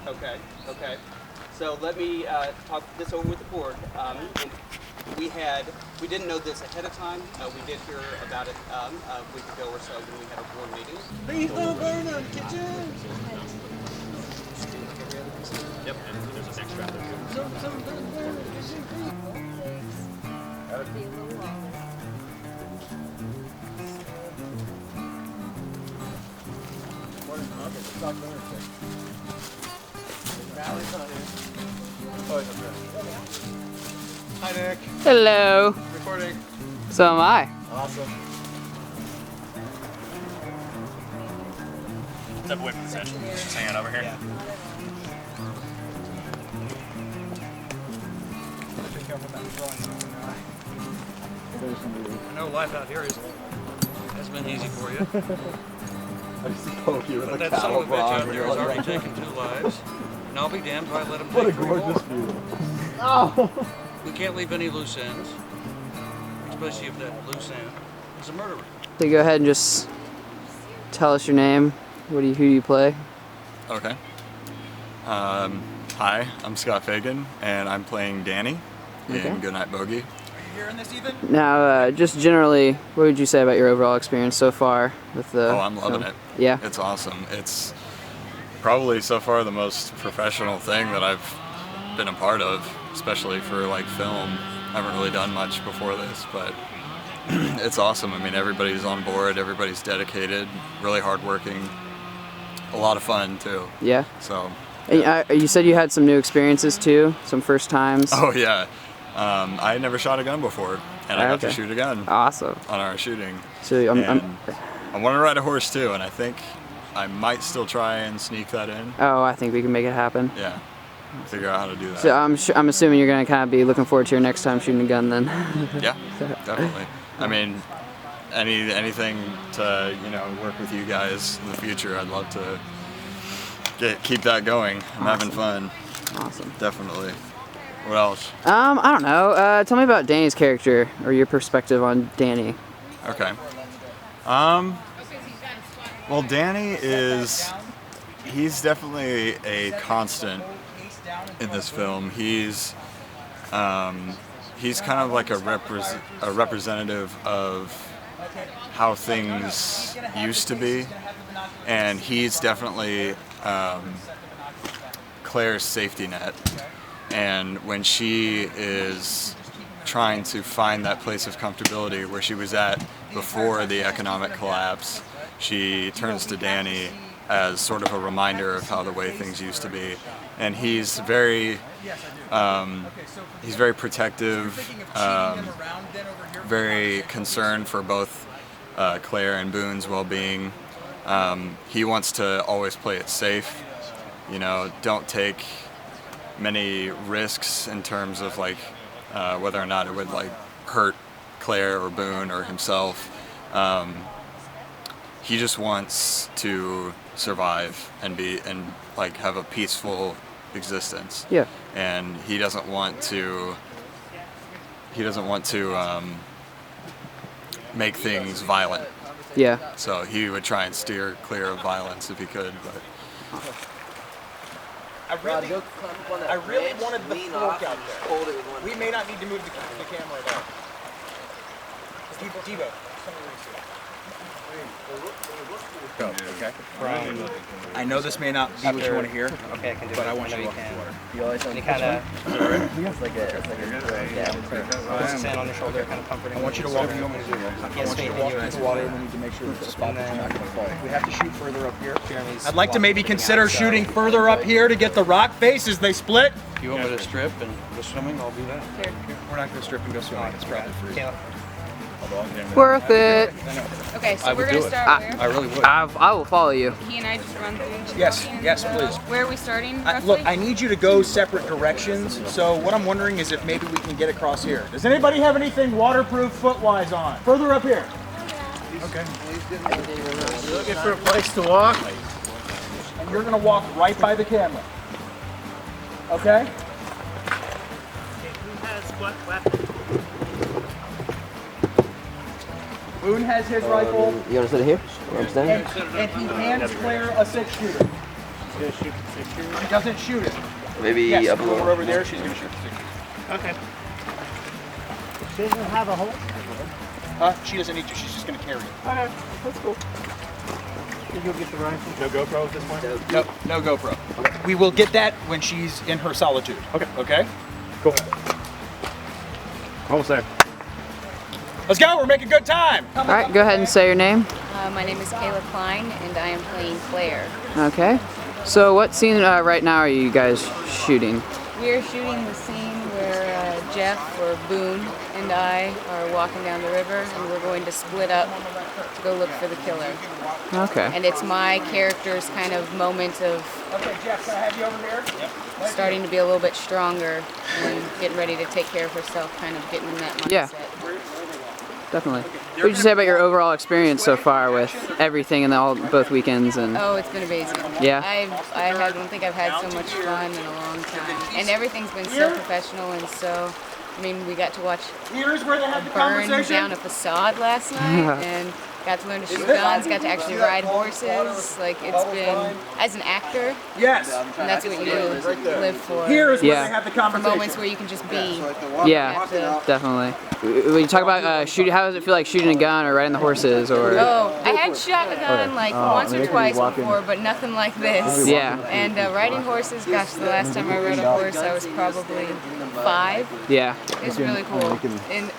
Okay, okay. So let me talk this over with the board. We didn't know this ahead of time. We did hear about it a week ago or so when we had our board meeting. Please don't burn the kitchen! Yep, and there's a extra there. That'd be a little longer. Hi, Nick. Hello. Recording. So am I. Awesome. Step away from the session. Just hang out over here. Yeah. Be careful about throwing. I know life out here has been easy for you. I just poke you with But a that son cattle of a bitch out prod. there has already taken 2 lives. And I'll be damned if I let him What a take 3 more. gorgeous view. Oh. We can't leave any loose ends. Especially if that loose end is a murderer. So go ahead and just tell us your name. Who do you play? Okay. Hi, I'm Scott Fagan, and I'm playing Danny in Goodnight Bogie. Are you hearing this, Ethan? Now, just generally, what would you say about your overall experience so far with the Oh, I'm loving film? it. Yeah? It's awesome. It's probably so far the most professional thing that I've been a part of, especially for like film. I haven't really done much before this, but it's awesome. I mean, everybody's on board, everybody's dedicated, really hardworking, a lot of fun too. Yeah? So. And, you said you had some new experiences too, some first times. Oh yeah, I had never shot a gun before, and I got to shoot a gun. Awesome. On our shooting. So I want to ride a horse too, and I think I might still try and sneak that in. Oh, I think we can make it happen. Yeah, figure out how to do that. So I'm assuming you're gonna kind of be looking forward to your next time shooting a gun then. Yeah, definitely. I mean, anything to work with you guys in the future. I'd love to keep that going. I'm having fun. Awesome. Definitely. What else? I don't know. Tell me about Danny's character or your perspective on Danny. Okay. Well, Danny he's definitely a constant in this film. He's kind of like a representative of how things used to be, and he's definitely Claire's safety net. And when she is trying to find that place of comfortability where she was at before the economic collapse, she turns to Danny as sort of a reminder of how the way things used to be. And he's very protective, very concerned for both Claire and Boone's well-being. He wants to always play it safe, don't take many risks in terms of like whether or not it would like hurt Claire or Boone or himself. He just wants to survive and like have a peaceful existence. Yeah. And he doesn't want to make things violent. Yeah. So he would try and steer clear of violence if he could, but I really wanted the fork out there. We may not need to move the camera at all. Devo, Go. Okay. I know this may not be what you want to hear, Okay, I can do but it. I want you to know walk can. the water. And you kind of Yeah. push his hand on your shoulder, kind of comforting. I want you to walk. I want Yes, you to faith in walk you to as the water, well. and we need to make sure that the spot And that you're then- not going to fall. We have to shoot further up here. Jeremy's I'd like to maybe walking consider out, so- shooting further up here to get the rock face as they split. If you want me to strip and go swimming, I'll do that. We're not going to strip and go swimming. It's probably free. Kayla. Worth it. Okay, so I we're would do gonna it. start where? I really would. I will follow you. He and I just run through. Yes, walking yes, and- please. Where are we starting? Roughly? Look, I need you to go separate directions. So what I'm wondering is if maybe we can get across here. Does anybody have anything waterproof foot-wise on? Further up here. Okay. Looking for a place to walk? And you're going to walk right by the camera. Okay? Who has what weapon? Boone has his rifle, You want to sit here? Where I'm standing? and he hands Claire a 6-shooter. She's gonna shoot the 6-shooter? She doesn't shoot it. Maybe Yes, up a over little. over there, she's going to shoot the 6-shooter. Okay. She doesn't have a hole? She doesn't need to, she's just going to carry it. Okay, that's cool. You'll get the rifle? No GoPro at this point? No GoPro. We will get that when she's in her solitude. Okay. Okay? Cool. Almost there. Let's go, we're making good time. All right, go ahead and say your name. My name is Kayla Klein, and I am playing Claire. Okay. So what scene right now are you guys shooting? We are shooting the scene where Jeff, or Boone, and I are walking down the river, and we're going to split up to go look for the killer. Okay. And it's my character's kind of moment of Okay, Jeff, can I have you over here? Yep. starting to be a little bit stronger and getting ready to take care of herself, kind of getting in that mindset. Yeah. Definitely. What did you say about your overall experience so far with everything and both weekends and? Oh, it's been amazing. Yeah? I don't think I've had so much fun in a long time. And everything's been so professional and so, I mean, we got to watch Here's where they have the burn conversation. down a facade last night and got to learn to shoot guns, got to actually ride horses. Like, it's been, as an actor, Yes. and that's what you live for. Here is where Yeah. they have the For conversation. moments where you can just be. Yeah, Have to- definitely. When you talk about shooting, how does it feel like shooting a gun or riding the horses or? Oh, I had shot a gun like once or twice before, but nothing like this. Yeah. And riding horses, gosh, the last time I rode a horse, I was probably 5. Yeah. It's really cool.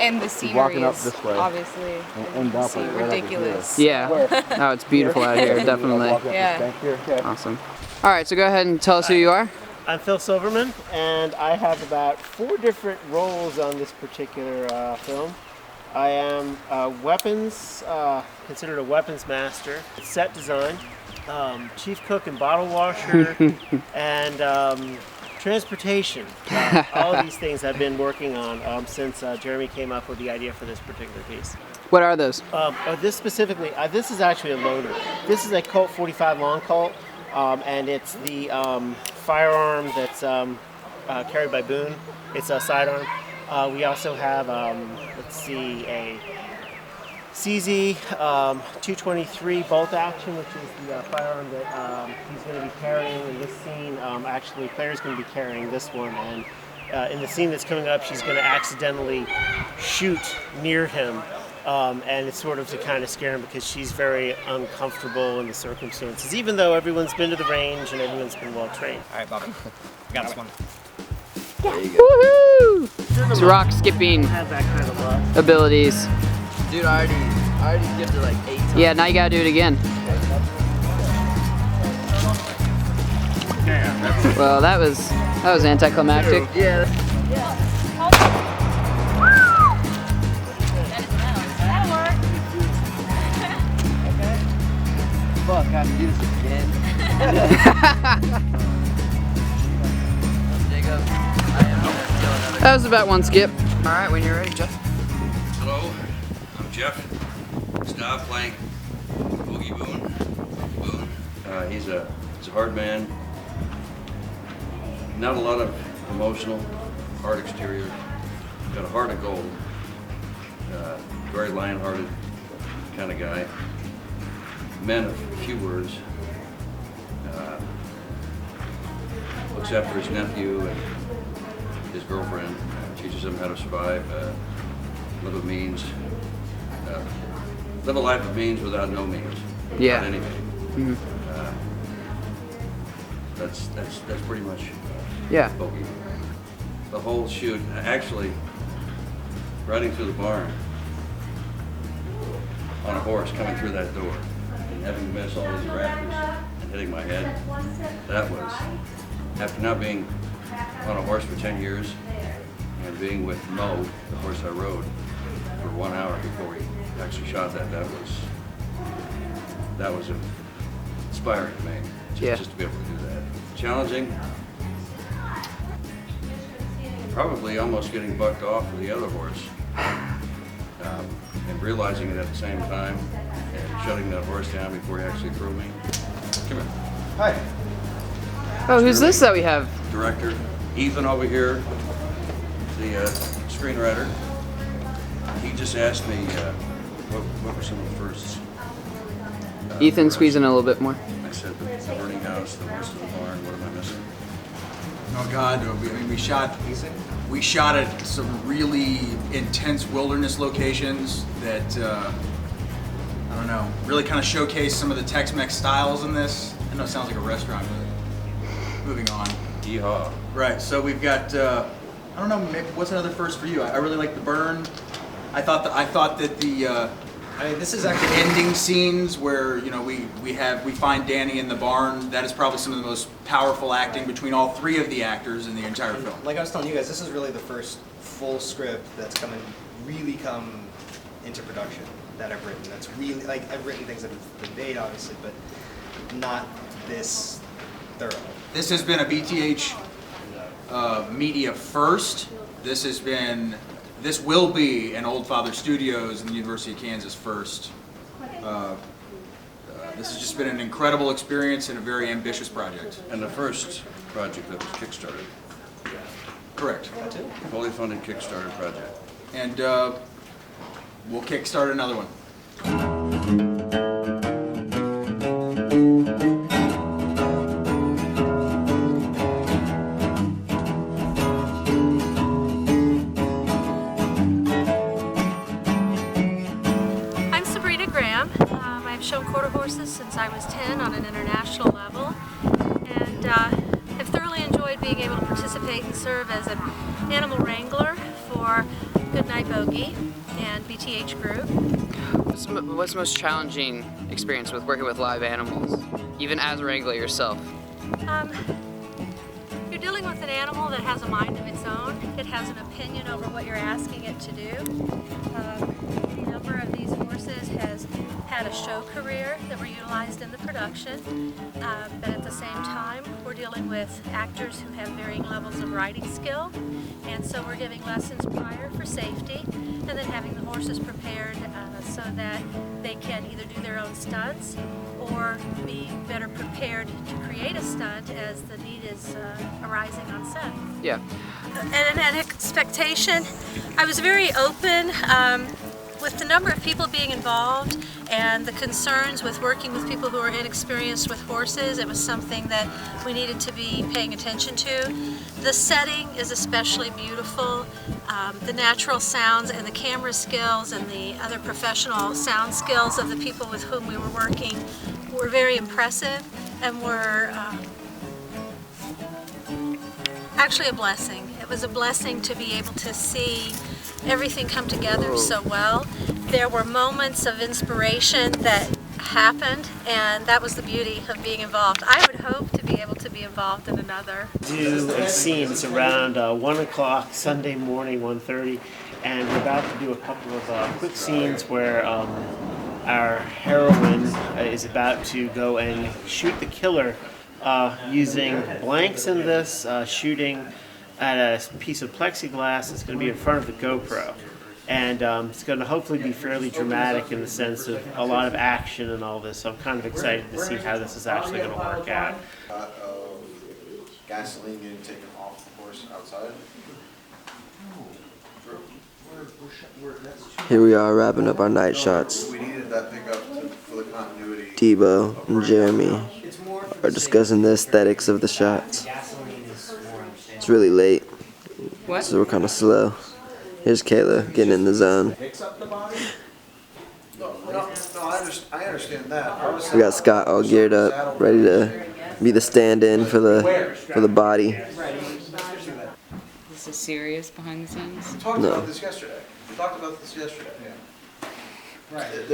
And the scenery is obviously, as you can see, ridiculous. Yeah. Oh, it's beautiful out here, definitely. Yeah. Awesome. All right, so go ahead and tell us who you are. I'm Phil Silverman, and I have about 4 different roles on this particular film. I am considered a weapons master, set design, chief cook and bottle washer, and transportation. All of these things I've been working on since Jeremy came up with the idea for this particular piece. What are those? This specifically, this is actually a loader. This is a Colt 45 long Colt, and it's the firearm that's carried by Boone. It's a sidearm. We also have, let's see, a CZ 223 bolt action, which is the firearm that he's going to be carrying in this scene. Actually, Claire's going to be carrying this one, and in the scene that's coming up, she's going to accidentally shoot near him. And it's sort of to kind of scare him because she's very uncomfortable in the circumstances, even though everyone's been to the range and everyone's been well trained. All right, Bobby. Got this one. Woohoo! It's rock skipping Have that kind of luck. abilities. Dude, I already skipped it like 8 times. Yeah, now you gotta do it again. Well, that was anticlimactic. Yeah. Fuck, I have to do this again. Jacob, I am gonna steal another. That was about one skip. All right, when you're ready, Jeff. Hello, I'm Jeff Staub playing Boogie Boone. He's a hard man. Not a lot of emotional, hard exterior. Got a heart of gold. Very lion-hearted kind of guy. Man of few words. Looks after his nephew and his girlfriend. Teaches them how to survive. Live it means. live a life of means without no means. Yeah. Without any means. That's pretty much Yeah. Bogie. The whole shoot, actually, riding through the barn on a horse coming through that door and having to miss all these rafters and hitting my head, that was, after not being on a horse for 10 years and being with Mo, the horse I rode, for 1 hour before we actually shot that, that was inspiring to me, just to be able to do that. Challenging, probably almost getting bucked off of the other horse and realizing it at the same time and shutting that horse down before he actually threw me. Come here. Hi. Oh, who's this that we have? Director Ethan over here, the screenwriter. He just asked me what were some of the firsts. Ethan, squeeze in a little bit more. I said the burning house, the horse in the barn. What am I missing? Oh God, we shot at some really intense wilderness locations that, I don't know, really kind of showcase some of the Tex-Mex styles in this. I know it sounds like a restaurant, but moving on. Yeehaw. Right, so we've got, I don't know, maybe, what's another first for you? I really like the burn. I thought that the, I mean, this is actually ending scenes where, you know, we find Danny in the barn. That is probably some of the most powerful acting between all three of the actors in the entire film. Like I was telling you guys, this is really the first full script that's really come into production that I've written. That's really, like, I've written things that have been made, obviously, but not this thorough. This has been a BTH media first. This will be an Old Father Studios and the University of Kansas first. This has just been an incredible experience and a very ambitious project. And the first project that was Kickstarted. Correct. Fully funded Kickstarter project. And we'll kickstart another one. I've shown quarter horses since I was 10 on an international level, and have thoroughly enjoyed being able to participate and serve as an animal wrangler for Goodnight Bogie and BTH Group. What's the most challenging experience with working with live animals, even as a wrangler yourself? You're dealing with an animal that has a mind of its own. It has an opinion over what you're asking it to do. A number of these horses has had a show career that were utilized in the production, but at the same time we're dealing with actors who have varying levels of riding skill, and so we're giving lessons prior for safety and then having the horses prepared so that they can either do their own stunts or be better prepared to create a stunt as the need is arising on set. Yeah. And an expectation, I was very open with the number of people being involved and the concerns with working with people who are inexperienced with horses. It was something that we needed to be paying attention to. The setting is especially beautiful. The natural sounds and the camera skills and the other professional sound skills of the people with whom we were working were very impressive and were actually a blessing. It was a blessing to be able to see everything come together so well. There were moments of inspiration that happened, and that was the beauty of being involved. I would hope to be able to be involved in another. Do a scene. It's around 1 o'clock Sunday morning, 1:30, and we're about to do a couple of quick scenes where our heroine is about to go and shoot the killer using blanks in this, shooting at a piece of plexiglass that's going to be in front of the GoPro. And it's going to hopefully be fairly dramatic in the sense of a lot of action and all this. So I'm kind of excited to see how this is actually going to work out. Gasoline getting taken off the horse outside. Here we are wrapping up our night shots. We needed that pickup for the continuity. Debo and Jeremy are discussing the aesthetics of the shots. It's really late, so we're kind of slow. Here's Kayla getting in the zone. understand that. We got Scott all geared up, ready to be the stand-in for the body. Is this serious behind the scenes? We talked No. about this yesterday. We talked about this yesterday.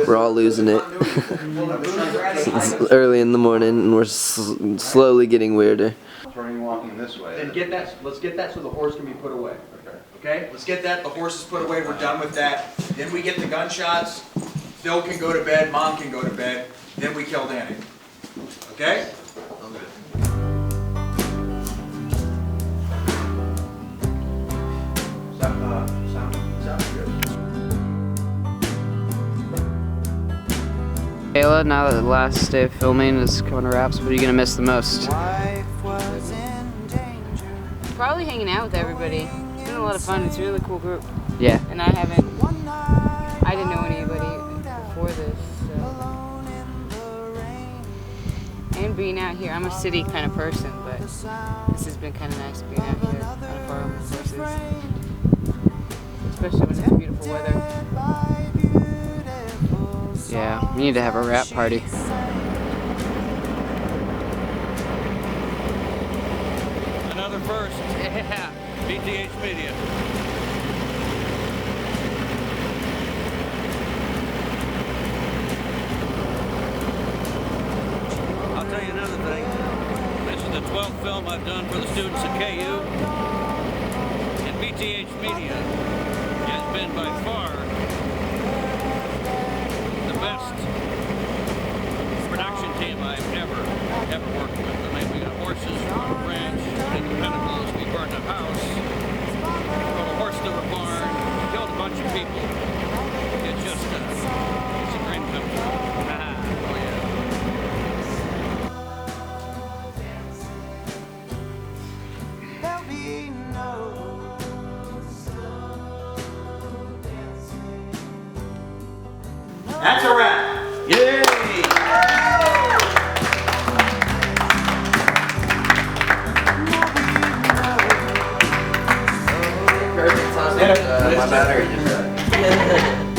We're all losing it. It's early in the morning, and we're slowly getting weirder. Turning walking this way. Then get that. Let's get that so the horse can be put away. Okay. Okay. Let's get that. The horse is put away. We're done with that. Then we get the gunshots. Phil can go to bed. Mom can go to bed. Then we kill Danny. Okay. Kayla, now that the last day of filming is coming to wraps, what are you gonna miss the most? Probably hanging out with everybody. It's been a lot of fun. It's a really cool group. Yeah. And I didn't know anybody before this, so. And being out here, I'm a city kind of person, but this has been kind of nice being out here, kind of far from the horses. Especially when it's beautiful weather. Yeah, we need to have a wrap party. Another first. Yeah. BTH Media. I'll tell you another thing. This is the 12th film I've done for the students at KU. And BTH Media has been by far the best production team I've ever worked with. I mean, we got horses from a ranch, in the Pentacles, we burned a house, from a horse to a barn, killed a bunch of people. It's just, it's a dream come true. Oh yeah. That's a wrap. Yay! Perfect time. My battery just died.